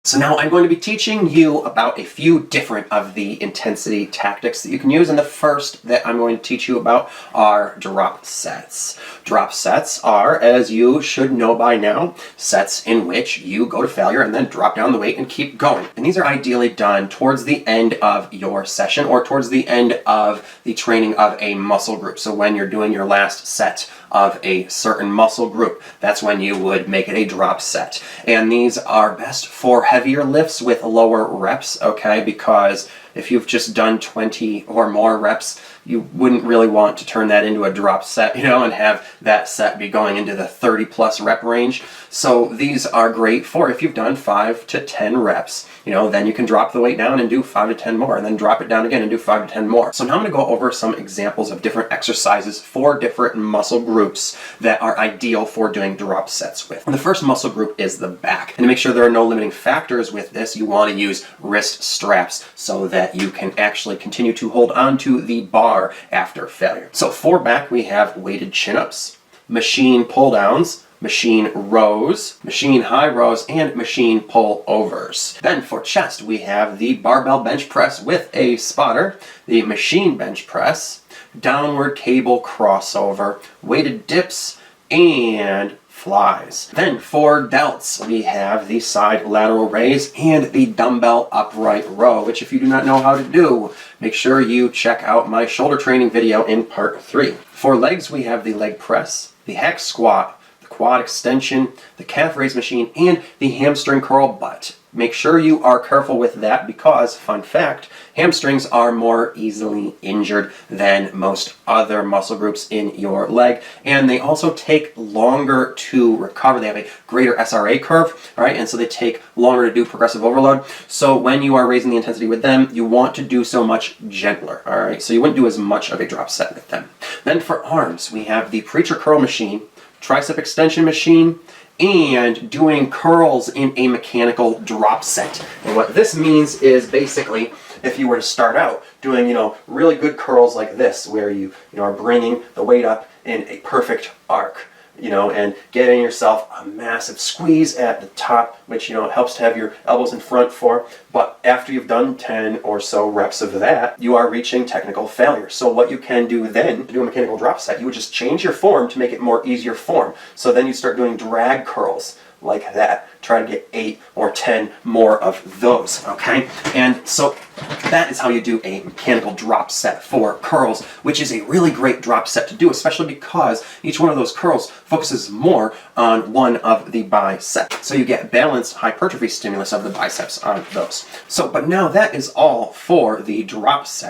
So now I'm going to be teaching you about a few different of the intensity tactics that you can use, and the first that I'm going to teach you about are drop sets. Drop sets are, as you should know by now, sets in which you go to failure and then drop down the weight and keep going. And these are ideally done towards the end of your session or towards the end of the training of a muscle group. So when you're doing your last set of a certain muscle group, that's when you would make it a drop set. And these are best for heavier lifts with lower reps, okay? Because if you've just done 20 or more reps, you wouldn't really want to turn that into a drop set, and have that set be going into the 30 plus rep range. So these are great for if you've done 5 to 10 reps, then you can drop the weight down and do 5 to 10 more, and then drop it down again and do 5 to 10 more. So now I'm going to go over some examples of different exercises for different muscle groups that are ideal for doing drop sets with. And the first muscle group is the back. And to make sure there are no limiting factors with this, you want to use wrist straps so that you can actually continue to hold on to the bar after failure. So for back, we have weighted chin-ups, machine pull-downs, machine rows, machine high rows, and machine pull-overs. Then for chest, we have the barbell bench press with a spotter, the machine bench press, downward cable crossover, weighted dips, and flies. Then for delts, we have the side lateral raise and the dumbbell upright row, which if you do not know how to do, make sure you check out my shoulder training video in part 3. For legs, we have the leg press, the hack squat, the quad extension, the calf raise machine, and the hamstring curl butt. Make sure you are careful with that because, fun fact, hamstrings are more easily injured than most other muscle groups in your leg, and they also take longer to recover. They have a greater SRA curve, all right, and so they take longer to do progressive overload. So when you are raising the intensity with them, you want to do so much gentler, all right? So you wouldn't do as much of a drop set with them. Then for arms, we have the preacher curl machine, tricep extension machine, and doing curls in a mechanical drop set. And what this means is basically if you were to start out doing, really good curls like this, where you are bringing the weight up in a perfect arc, and getting yourself a massive squeeze at the top, which, helps to have your elbows in front for. But after you've done 10 or so reps of that, you are reaching technical failure. So what you can do then to do a mechanical drop set, you would just change your form to make it more easier form. So then you start doing drag curls like that. Try to get 8 or 10 more of those, okay? And so that is how you do a mechanical drop set for curls, which is a really great drop set to do, especially because each one of those curls focuses more on one of the biceps. So you get balanced hypertrophy stimulus of the biceps on those. So, but now that is all for the drop set.